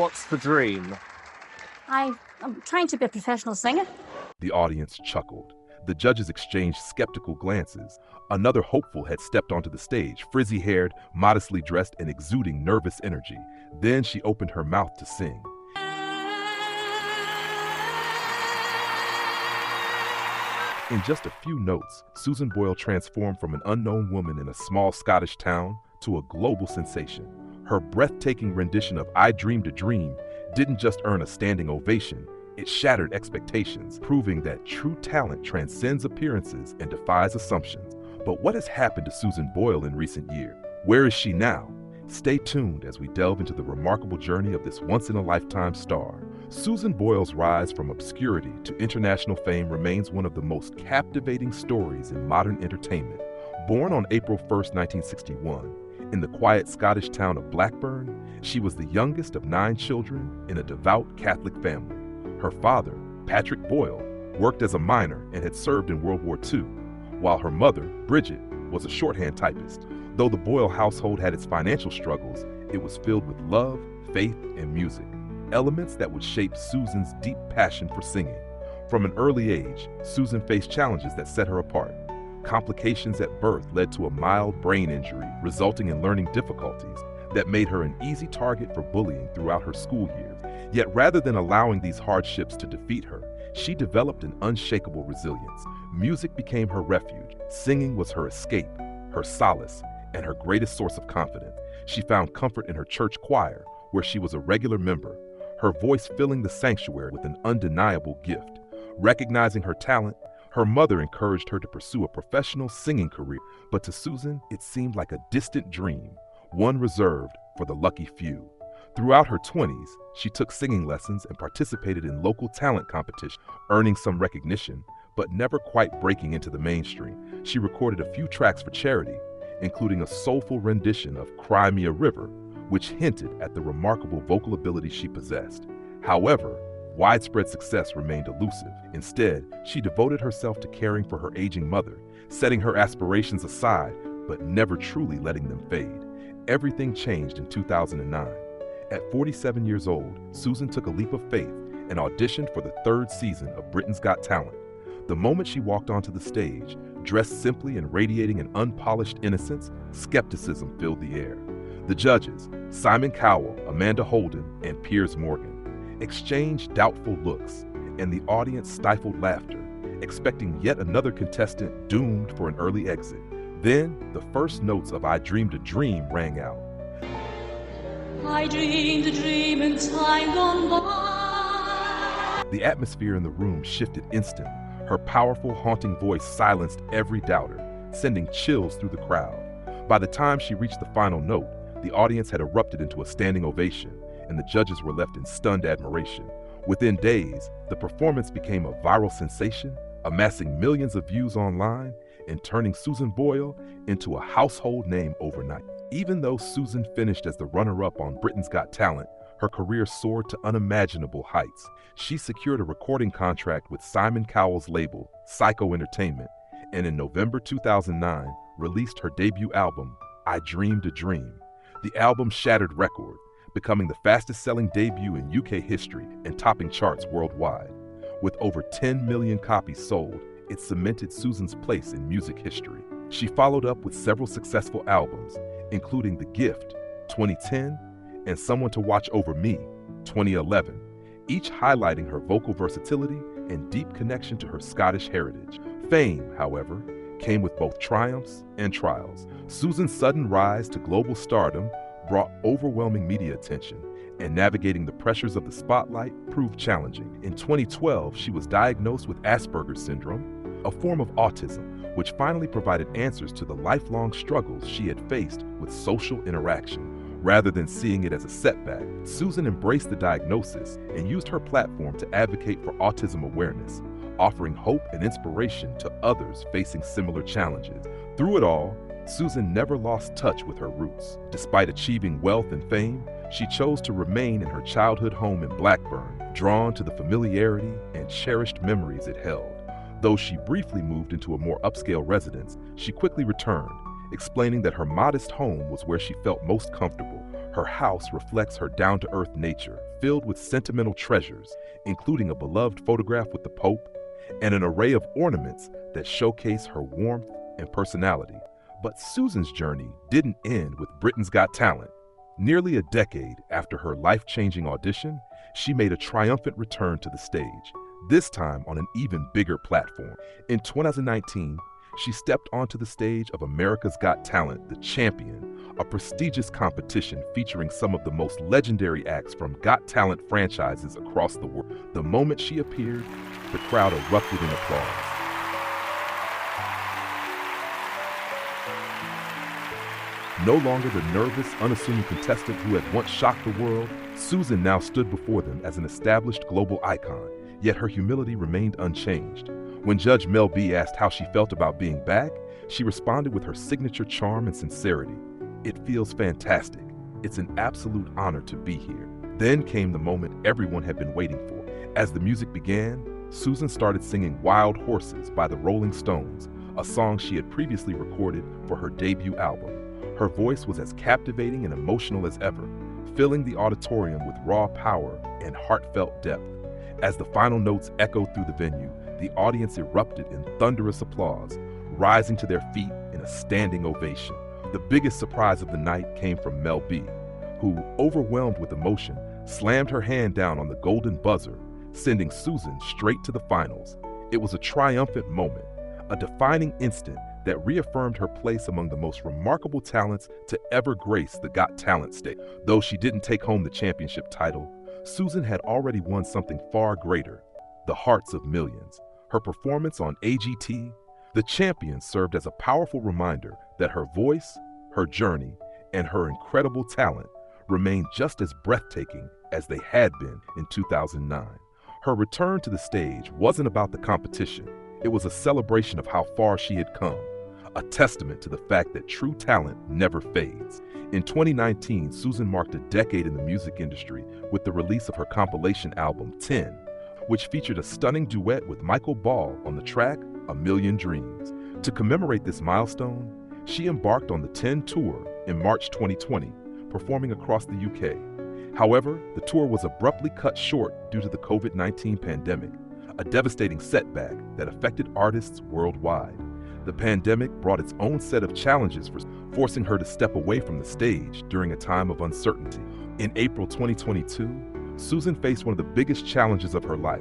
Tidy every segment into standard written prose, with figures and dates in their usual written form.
What's the dream? I'm trying to be a professional singer. The audience chuckled. The judges exchanged skeptical glances. Another hopeful had stepped onto the stage, frizzy-haired, modestly dressed, and exuding nervous energy. Then she opened her mouth to sing. In just a few notes, Susan Boyle transformed from an unknown woman in a small Scottish town to a global sensation. Her breathtaking rendition of I Dreamed a Dream didn't just earn a standing ovation, it shattered expectations, proving that true talent transcends appearances and defies assumptions. But what has happened to Susan Boyle in recent years? Where is she now? Stay tuned as we delve into the remarkable journey of this once-in-a-lifetime star. Susan Boyle's rise from obscurity to international fame remains one of the most captivating stories in modern entertainment. Born on April 1, 1961, in the quiet Scottish town of Blackburn, she was the youngest of 9 children in a devout Catholic family. Her father, Patrick Boyle, worked as a miner and had served in World War II, while her mother, Bridget, was a shorthand typist. Though the Boyle household had its financial struggles, it was filled with love, faith, and music, elements that would shape Susan's deep passion for singing. From an early age, Susan faced challenges that set her apart. Complications at birth led to a mild brain injury, resulting in learning difficulties that made her an easy target for bullying throughout her school years. Yet rather than allowing these hardships to defeat her, she developed an unshakable resilience. Music became her refuge. Singing was her escape, her solace, and her greatest source of confidence. She found comfort in her church choir, where she was a regular member, her voice filling the sanctuary with an undeniable gift. Recognizing her talent, her mother encouraged her to pursue a professional singing career, but to Susan, it seemed like a distant dream, one reserved for the lucky few. Throughout her 20s, she took singing lessons and participated in local talent competitions, earning some recognition, but never quite breaking into the mainstream. She recorded a few tracks for charity, including a soulful rendition of Cry Me a River, which hinted at the remarkable vocal ability she possessed. However, widespread success remained elusive. Instead, she devoted herself to caring for her aging mother, setting her aspirations aside, but never truly letting them fade. Everything changed in 2009. At 47 years old, Susan took a leap of faith and auditioned for the 3rd season of Britain's Got Talent. The moment she walked onto the stage, dressed simply and radiating an unpolished innocence, skepticism filled the air. The judges, Simon Cowell, Amanda Holden, and Piers Morgan, exchanged doubtful looks, and the audience stifled laughter, expecting yet another contestant doomed for an early exit. Then, the first notes of I Dreamed a Dream rang out. I dreamed a dream in time gone by. The atmosphere in the room shifted instantly. Her powerful, haunting voice silenced every doubter, sending chills through the crowd. By the time she reached the final note, the audience had erupted into a standing ovation, and the judges were left in stunned admiration. Within days, the performance became a viral sensation, amassing millions of views online and turning Susan Boyle into a household name overnight. Even though Susan finished as the runner-up on Britain's Got Talent, her career soared to unimaginable heights. She secured a recording contract with Simon Cowell's label, Psycho Entertainment, and in November 2009, released her debut album, I Dreamed a Dream. The album shattered records, becoming the fastest-selling debut in UK history and topping charts worldwide. With over 10 million copies sold, it cemented Susan's place in music history. She followed up with several successful albums, including The Gift, 2010, and Someone to Watch Over Me, 2011, each highlighting her vocal versatility and deep connection to her Scottish heritage. Fame, however, came with both triumphs and trials. Susan's sudden rise to global stardom brought overwhelming media attention, and navigating the pressures of the spotlight proved challenging. In 2012, she was diagnosed with Asperger's syndrome, a form of autism, which finally provided answers to the lifelong struggles she had faced with social interaction. Rather than seeing it as a setback, Susan embraced the diagnosis and used her platform to advocate for autism awareness, offering hope and inspiration to others facing similar challenges. Through it all, Susan never lost touch with her roots. Despite achieving wealth and fame, she chose to remain in her childhood home in Blackburn, drawn to the familiarity and cherished memories it held. Though she briefly moved into a more upscale residence, she quickly returned, explaining that her modest home was where she felt most comfortable. Her house reflects her down-to-earth nature, filled with sentimental treasures, including a beloved photograph with the Pope and an array of ornaments that showcase her warmth and personality. But Susan's journey didn't end with Britain's Got Talent. Nearly a decade after her life-changing audition, she made a triumphant return to the stage, this time on an even bigger platform. In 2019, she stepped onto the stage of America's Got Talent, The Champion, a prestigious competition featuring some of the most legendary acts from Got Talent franchises across the world. The moment she appeared, the crowd erupted in applause. No longer the nervous, unassuming contestant who had once shocked the world, Susan now stood before them as an established global icon, yet her humility remained unchanged. When Judge Mel B asked how she felt about being back, she responded with her signature charm and sincerity. "It feels fantastic. It's an absolute honor to be here." Then came the moment everyone had been waiting for. As the music began, Susan started singing Wild Horses by the Rolling Stones, a song she had previously recorded for her debut album. Her voice was as captivating and emotional as ever, filling the auditorium with raw power and heartfelt depth. As the final notes echoed through the venue, the audience erupted in thunderous applause, rising to their feet in a standing ovation. The biggest surprise of the night came from Mel B, who, overwhelmed with emotion, slammed her hand down on the golden buzzer, sending Susan straight to the finals. It was a triumphant moment, a defining instant that reaffirmed her place among the most remarkable talents to ever grace the Got Talent stage. Though she didn't take home the championship title, Susan had already won something far greater: the hearts of millions. Her performance on AGT, The Champion, served as a powerful reminder that her voice, her journey, and her incredible talent remained just as breathtaking as they had been in 2009. Her return to the stage wasn't about the competition. It was a celebration of how far she had come, a testament to the fact that true talent never fades. In 2019, Susan marked a decade in the music industry with the release of her compilation album, 10, which featured a stunning duet with Michael Ball on the track, A Million Dreams. To commemorate this milestone, she embarked on the 10 tour in March 2020, performing across the UK. However, the tour was abruptly cut short due to the COVID-19 pandemic, a devastating setback that affected artists worldwide. The pandemic brought its own set of challenges, forcing her to step away from the stage during a time of uncertainty. In April 2022, Susan faced one of the biggest challenges of her life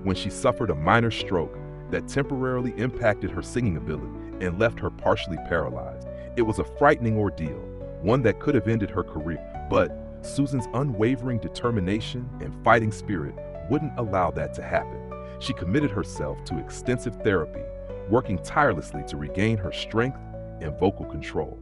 when she suffered a minor stroke that temporarily impacted her singing ability and left her partially paralyzed. It was a frightening ordeal, one that could have ended her career, but Susan's unwavering determination and fighting spirit wouldn't allow that to happen. She committed herself to extensive therapy, working tirelessly to regain her strength and vocal control.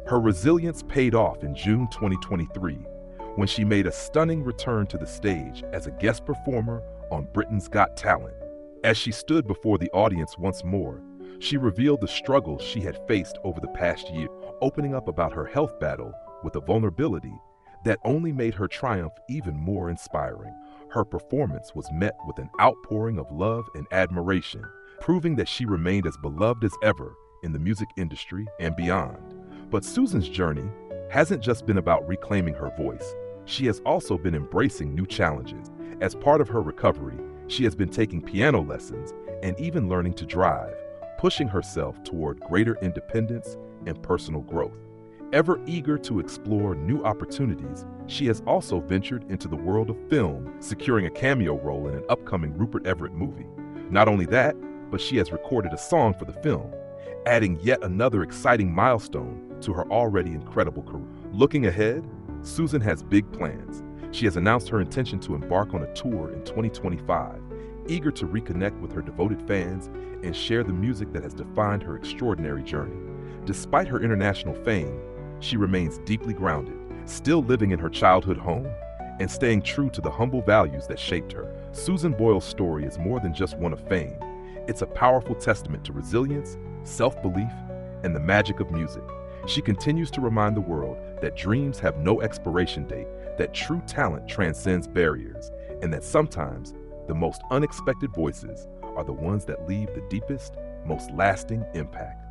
Her resilience paid off in June 2023 when she made a stunning return to the stage as a guest performer on Britain's Got Talent. As she stood before the audience once more, she revealed the struggles she had faced over the past year, opening up about her health battle with a vulnerability that only made her triumph even more inspiring. Her performance was met with an outpouring of love and admiration, proving that she remained as beloved as ever in the music industry and beyond. But Susan's journey hasn't just been about reclaiming her voice. She has also been embracing new challenges. As part of her recovery, she has been taking piano lessons and even learning to drive, pushing herself toward greater independence and personal growth. Ever eager to explore new opportunities, she has also ventured into the world of film, securing a cameo role in an upcoming Rupert Everett movie. Not only that, but she has recorded a song for the film, adding yet another exciting milestone to her already incredible career. Looking ahead, Susan has big plans. She has announced her intention to embark on a tour in 2025, eager to reconnect with her devoted fans and share the music that has defined her extraordinary journey. Despite her international fame, she remains deeply grounded, still living in her childhood home and staying true to the humble values that shaped her. Susan Boyle's story is more than just one of fame. It's a powerful testament to resilience, self-belief, and the magic of music. She continues to remind the world that dreams have no expiration date, that true talent transcends barriers, and that sometimes the most unexpected voices are the ones that leave the deepest, most lasting impact.